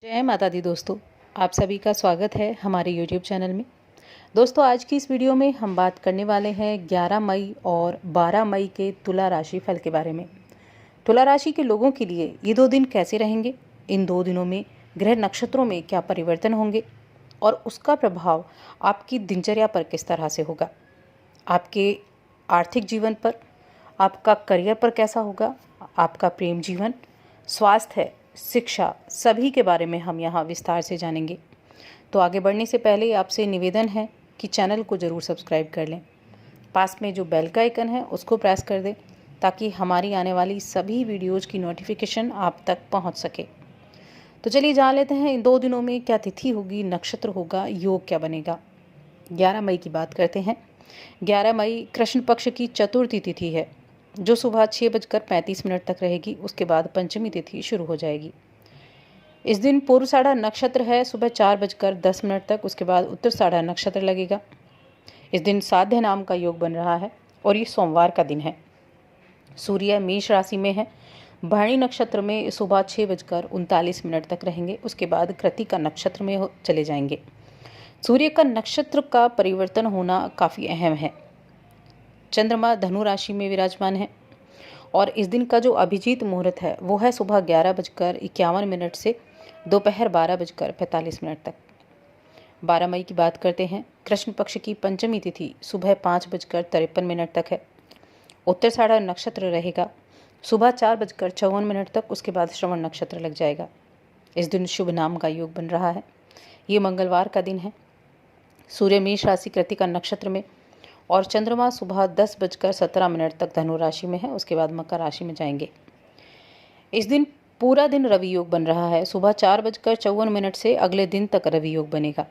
जय माता दी दोस्तों, आप सभी का स्वागत है हमारे YouTube चैनल में। दोस्तों, आज की इस वीडियो में हम बात करने वाले हैं 11 मई और 12 मई के तुला राशि फल के बारे में। तुला राशि के लोगों के लिए ये 2 दिन कैसे रहेंगे, इन 2 दिनों में ग्रह नक्षत्रों में क्या परिवर्तन होंगे और उसका प्रभाव आपकी दिनचर्या पर किस तरह से होगा, आपके आर्थिक जीवन पर, आपका करियर पर कैसा होगा, आपका प्रेम जीवन, स्वास्थ्य, शिक्षा, सभी के बारे में हम यहाँ विस्तार से जानेंगे। तो आगे बढ़ने से पहले आपसे निवेदन है कि चैनल को ज़रूर सब्सक्राइब कर लें। पास में जो बेल का आइकन है उसको प्रेस कर दें ताकि हमारी आने वाली सभी वीडियोज़ की नोटिफिकेशन आप तक पहुँच सके। तो चलिए जान लेते हैं इन 2 दिनों में क्या तिथि होगी, नक्षत्र होगा, योग क्या बनेगा। 11 मई की बात करते हैं। 11 मई कृष्ण पक्ष की चतुर्थी तिथि है जो सुबह 6:35 तक रहेगी। उसके बाद पंचमी तिथि शुरू हो जाएगी। इस दिन पूर्वाषाढ़ा नक्षत्र है सुबह 4:10 तक। उसके बाद उत्तराषाढ़ा नक्षत्र लगेगा। इस दिन साध्य नाम का योग बन रहा है और ये सोमवार का दिन है। सूर्य मेष राशि में है। भरणी नक्षत्र में सुबह 6:39 तक रहेंगे। उसके बाद कृत्तिका नक्षत्र में चले जाएंगे। सूर्य का नक्षत्र का परिवर्तन होना काफ़ी अहम है। चंद्रमा धनु राशि में विराजमान है और इस दिन का जो अभिजीत मुहूर्त है वो है सुबह 11:51 से दोपहर 12:45 तक। 12 मई की बात करते हैं। कृष्ण पक्ष की पंचमी तिथि सुबह 5:53 तक है। उत्तराषाढ़ा नक्षत्र रहेगा सुबह 4:54 तक। उसके बाद श्रवण नक्षत्र लग जाएगा। इस दिन शुभ नाम का योग बन रहा है। ये मंगलवार का दिन है। सूर्य मेष राशि कृत्तिका नक्षत्र में और चंद्रमा सुबह 10:17 तक धनु राशि में है। उसके बाद मकर राशि में जाएंगे। इस दिन पूरा दिन रवि योग बन रहा है। सुबह 4:54 से अगले दिन तक रवि योग बनेगा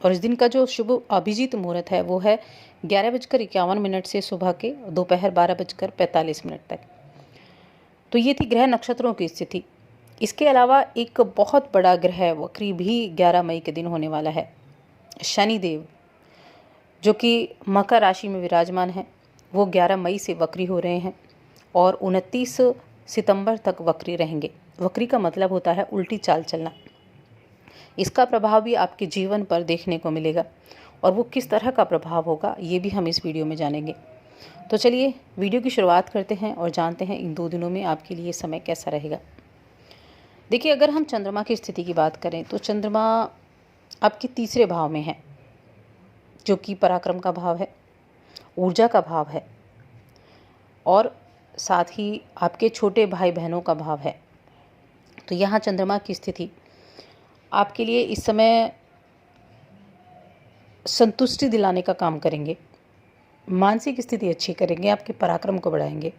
और इस दिन का जो शुभ अभिजीत मुहूर्त है वो है 11:51 से सुबह के दोपहर 12:45 तक। तो ये थी ग्रह नक्षत्रों की स्थिति। इसके अलावा एक बहुत बड़ा ग्रह वक्री भी 11 मई के दिन होने वाला है। शनिदेव जो कि मकर राशि में विराजमान है वो 11 मई से वक्री हो रहे हैं और 29 सितंबर तक वक्री रहेंगे। वक्री का मतलब होता है उल्टी चाल चलना। इसका प्रभाव भी आपके जीवन पर देखने को मिलेगा और वो किस तरह का प्रभाव होगा ये भी हम इस वीडियो में जानेंगे। तो चलिए वीडियो की शुरुआत करते हैं और जानते हैं इन 2 दिनों में आपके लिए समय कैसा रहेगा। देखिए, अगर हम चंद्रमा की स्थिति की बात करें तो चंद्रमा आपके तीसरे भाव में है जो कि पराक्रम का भाव है, ऊर्जा का भाव है और साथ ही आपके छोटे भाई बहनों का भाव है। तो यहाँ चंद्रमा की स्थिति आपके लिए इस समय संतुष्टि दिलाने का काम करेंगे, मानसिक स्थिति अच्छी करेंगे, आपके पराक्रम को बढ़ाएंगे।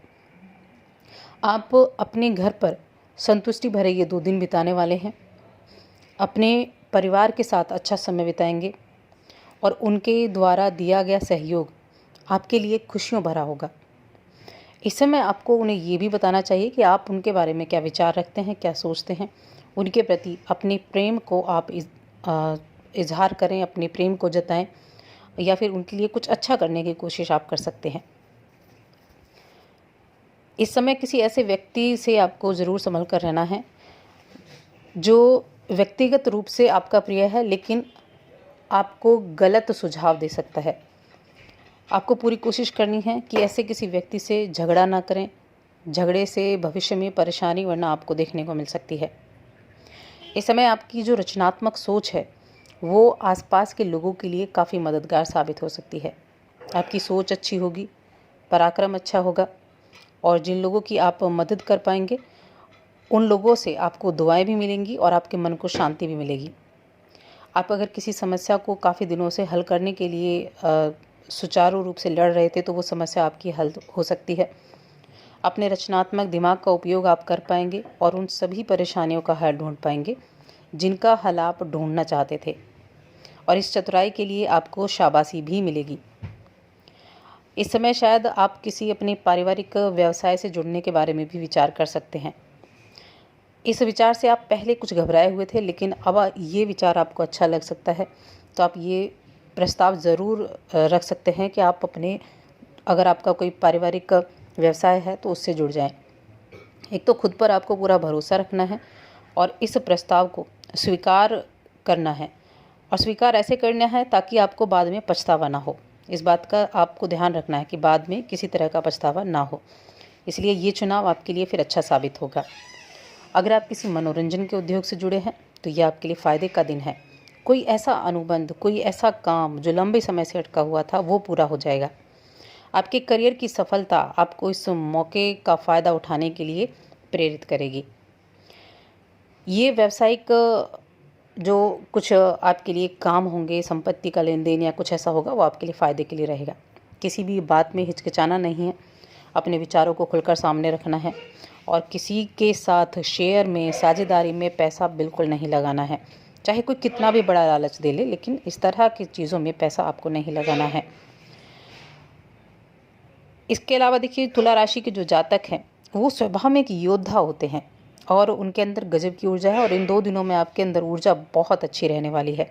आप अपने घर पर संतुष्टि भरे ये 2 दिन बिताने वाले हैं। अपने परिवार के साथ अच्छा समय बिताएंगे और उनके द्वारा दिया गया सहयोग आपके लिए खुशियों भरा होगा। इस समय आपको उन्हें ये भी बताना चाहिए कि आप उनके बारे में क्या विचार रखते हैं, क्या सोचते हैं। उनके प्रति अपने प्रेम को आप इजहार करें, अपने प्रेम को जताएं या फिर उनके लिए कुछ अच्छा करने की कोशिश आप कर सकते हैं। इस समय किसी ऐसे व्यक्ति से आपको ज़रूर संभल कर रहना है जो व्यक्तिगत रूप से आपका प्रिय है लेकिन आपको गलत सुझाव दे सकता है। आपको पूरी कोशिश करनी है कि ऐसे किसी व्यक्ति से झगड़ा ना करें। झगड़े से भविष्य में परेशानी वरना आपको देखने को मिल सकती है। इस समय आपकी जो रचनात्मक सोच है वो आसपास के लोगों के लिए काफ़ी मददगार साबित हो सकती है। आपकी सोच अच्छी होगी, पराक्रम अच्छा होगा और जिन लोगों की आप मदद कर पाएंगे उन लोगों से आपको दुआएं भी मिलेंगी और आपके मन को शांति भी मिलेगी। आप अगर किसी समस्या को काफ़ी दिनों से हल करने के लिए सुचारू रूप से लड़ रहे थे तो वो समस्या आपकी हल हो सकती है। अपने रचनात्मक दिमाग का उपयोग आप कर पाएंगे और उन सभी परेशानियों का हल ढूंढ पाएंगे जिनका हल आप ढूंढना चाहते थे और इस चतुराई के लिए आपको शाबाशी भी मिलेगी। इस समय शायद आप किसी अपने पारिवारिक व्यवसाय से जुड़ने के बारे में भी विचार कर सकते हैं। इस विचार से आप पहले कुछ घबराए हुए थे लेकिन अब ये विचार आपको अच्छा लग सकता है। तो आप ये प्रस्ताव ज़रूर रख सकते हैं कि आप अगर आपका कोई पारिवारिक व्यवसाय है तो उससे जुड़ जाएं। एक तो खुद पर आपको पूरा भरोसा रखना है और इस प्रस्ताव को स्वीकार करना है, और स्वीकार ऐसे करना है ताकि आपको बाद में पछतावा ना हो। इस बात का आपको ध्यान रखना है कि बाद में किसी तरह का पछतावा ना हो, इसलिए ये चुनाव आपके लिए फिर अच्छा साबित होगा। अगर आप किसी मनोरंजन के उद्योग से जुड़े हैं तो ये आपके लिए फ़ायदे का दिन है। कोई ऐसा अनुबंध, कोई ऐसा काम जो लंबे समय से अटका हुआ था वो पूरा हो जाएगा। आपके करियर की सफलता आपको इस मौके का फ़ायदा उठाने के लिए प्रेरित करेगी। ये व्यावसायिक जो कुछ आपके लिए काम होंगे, संपत्ति का लेन देन या कुछ ऐसा होगा, वो आपके लिए फ़ायदे के लिए रहेगा। किसी भी बात में हिचकिचाना नहीं है, अपने विचारों को खुलकर सामने रखना है, और किसी के साथ शेयर में, साझेदारी में पैसा बिल्कुल नहीं लगाना है। चाहे कोई कितना भी बड़ा लालच दे ले, लेकिन इस तरह की चीज़ों में पैसा आपको नहीं लगाना है। इसके अलावा देखिए, तुला राशि के जो जातक हैं वो स्वभाव में एक योद्धा होते हैं और उनके अंदर गजब की ऊर्जा है, और इन 2 दिनों में आपके अंदर ऊर्जा बहुत अच्छी रहने वाली है।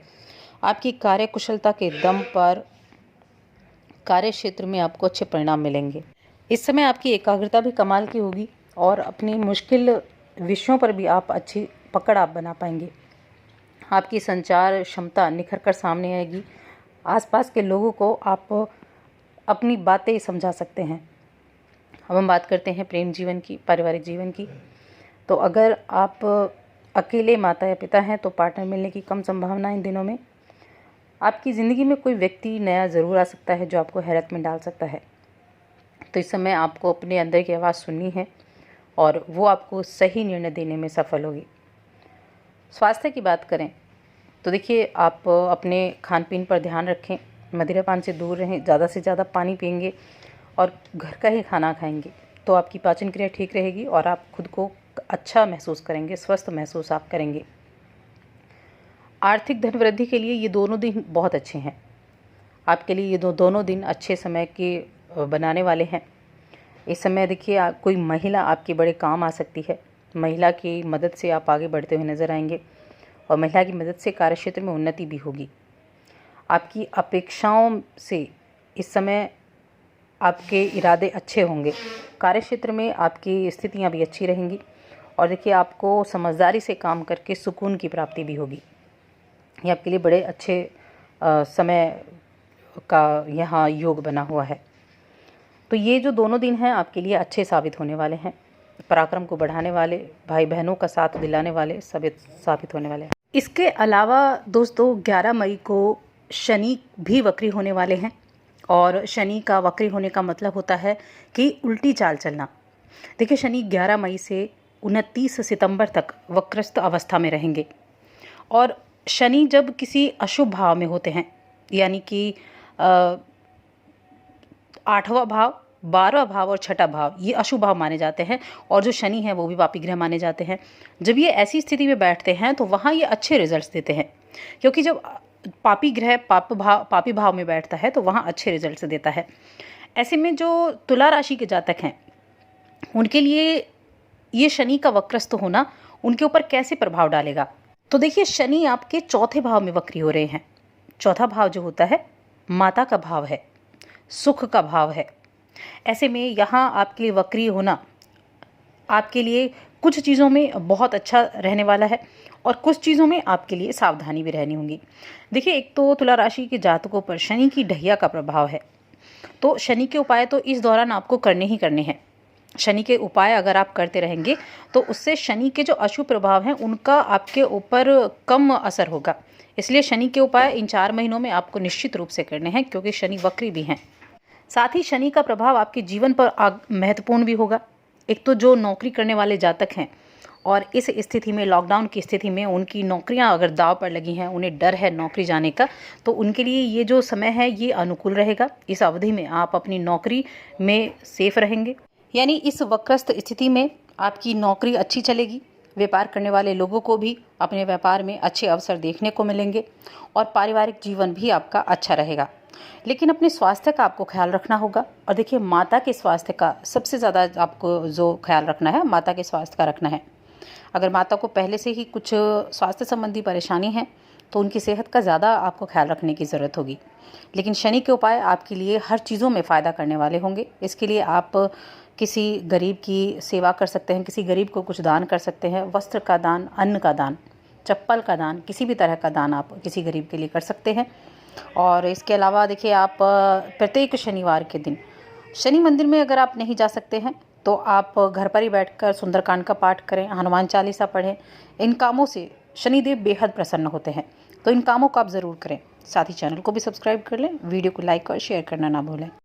आपकी कार्यकुशलता के दम पर कार्य क्षेत्र में आपको अच्छे परिणाम मिलेंगे। इस समय आपकी एकाग्रता भी कमाल की होगी और अपनी मुश्किल विषयों पर भी आप अच्छी पकड़ आप बना पाएंगे। आपकी संचार क्षमता निखर कर सामने आएगी। आसपास के लोगों को आप अपनी बातें समझा सकते हैं। अब हम बात करते हैं प्रेम जीवन की, पारिवारिक जीवन की। तो अगर आप अकेले माता या पिता हैं तो पार्टनर मिलने की कम संभावना इन दिनों में। आपकी ज़िंदगी में कोई व्यक्ति नया ज़रूर आ सकता है जो आपको हैरत में डाल सकता है। तो इस समय आपको अपने अंदर की आवाज़ सुननी है और वो आपको सही निर्णय देने में सफल होगी। स्वास्थ्य की बात करें तो देखिए, आप अपने खान पीन पर ध्यान रखें, मदिरापान से दूर रहें, ज़्यादा से ज़्यादा पानी पिएंगे और घर का ही खाना खाएंगे तो आपकी पाचन क्रिया ठीक रहेगी और आप खुद को अच्छा महसूस करेंगे, स्वस्थ महसूस आप करेंगे। आर्थिक धन वृद्धि के लिए ये दोनों दिन बहुत अच्छे हैं। आपके लिए ये दोनों दिन अच्छे समय के बनाने वाले हैं। इस समय देखिए, कोई महिला आपके बड़े काम आ सकती है। महिला की मदद से आप आगे बढ़ते हुए नजर आएंगे और महिला की मदद से कार्यक्षेत्र में उन्नति भी होगी। आपकी अपेक्षाओं से इस समय आपके इरादे अच्छे होंगे। कार्यक्षेत्र में आपकी स्थितियां भी अच्छी रहेंगी और देखिए, आपको समझदारी से काम करके सुकून की प्राप्ति भी होगी। ये आपके लिए बड़े अच्छे समय का यहाँ योग बना हुआ है। तो ये जो दोनों दिन हैं आपके लिए अच्छे साबित होने वाले हैं। पराक्रम को बढ़ाने वाले, भाई बहनों का साथ दिलाने वाले साबित होने वाले हैं। इसके अलावा दोस्तों, 11 मई को शनि भी वक्री होने वाले हैं और शनि का वक्री होने का मतलब होता है कि उल्टी चाल चलना। देखिए, शनि 11 मई से 29 सितंबर तक वक्रस्थ अवस्था में रहेंगे और शनि जब किसी अशुभ भाव में होते हैं, यानी कि 8वां भाव, 12वां भाव और 6ठा भाव, ये अशुभ भाव माने जाते हैं और जो शनि है वो भी पापी ग्रह माने जाते हैं। जब ये ऐसी स्थिति में बैठते हैं तो वहाँ ये अच्छे रिजल्ट्स देते हैं, क्योंकि जब पापी ग्रह पापी भाव में बैठता है तो वहाँ अच्छे रिजल्ट्स देता है। ऐसे में जो तुला राशि के जातक हैं उनके लिए ये शनि का वक्रस्थ होना उनके ऊपर कैसे प्रभाव डालेगा। तो देखिए, शनि आपके 4थे भाव में वक्री हो रहे हैं। 4था भाव जो होता है माता का भाव है, सुख का भाव है। ऐसे में यहाँ आपके लिए वक्री होना आपके लिए कुछ चीज़ों में बहुत अच्छा रहने वाला है और कुछ चीज़ों में आपके लिए सावधानी भी रहनी होगी। देखिए, एक तो तुला राशि के जातकों पर शनि की ढैया का प्रभाव है, तो शनि के उपाय तो इस दौरान आपको करने ही करने हैं। शनि के उपाय अगर आप करते रहेंगे तो उससे शनि के जो अशुभ प्रभाव हैं उनका आपके ऊपर कम असर होगा। इसलिए शनि के उपाय इन 4 महीनों में आपको निश्चित रूप से करने हैं, क्योंकि शनि वक्री भी हैं। साथ ही शनि का प्रभाव आपके जीवन पर महत्वपूर्ण भी होगा। एक तो जो नौकरी करने वाले जातक हैं और इस स्थिति में, लॉकडाउन की स्थिति में उनकी नौकरियां अगर दांव पर लगी हैं, उन्हें डर है नौकरी जाने का, तो उनके लिए ये जो समय है ये अनुकूल रहेगा। इस अवधि में आप अपनी नौकरी में सेफ रहेंगे, यानी इस वक्रस्थ स्थिति में आपकी नौकरी अच्छी चलेगी। व्यापार करने वाले लोगों को भी अपने व्यापार में अच्छे अवसर देखने को मिलेंगे और पारिवारिक जीवन भी आपका अच्छा रहेगा। लेकिन अपने स्वास्थ्य का आपको ख्याल रखना होगा। और देखिए, माता के स्वास्थ्य का सबसे ज़्यादा आपको जो ख्याल रखना है, माता के स्वास्थ्य का रखना है। अगर माता को पहले से ही कुछ स्वास्थ्य संबंधी परेशानी है तो उनकी सेहत का ज़्यादा आपको ख्याल रखने की ज़रूरत होगी। लेकिन शनि के उपाय आपके लिए हर चीज़ों में फ़ायदा करने वाले होंगे। इसके लिए आप किसी गरीब की सेवा कर सकते हैं, किसी गरीब को कुछ दान कर सकते हैं। वस्त्र का दान, अन्न का दान, चप्पल का दान, किसी भी तरह का दान आप किसी गरीब के लिए कर सकते हैं। और इसके अलावा देखिए, आप प्रत्येक शनिवार के दिन शनि मंदिर में अगर आप नहीं जा सकते हैं तो आप घर पर ही बैठकर सुंदरकांड का पाठ करें, हनुमान चालीसा पढ़ें। इन कामों से शनिदेव बेहद प्रसन्न होते हैं, तो इन कामों को आप ज़रूर करें। साथ ही चैनल को भी सब्सक्राइब कर लें, वीडियो को लाइक और शेयर करना ना भूलें।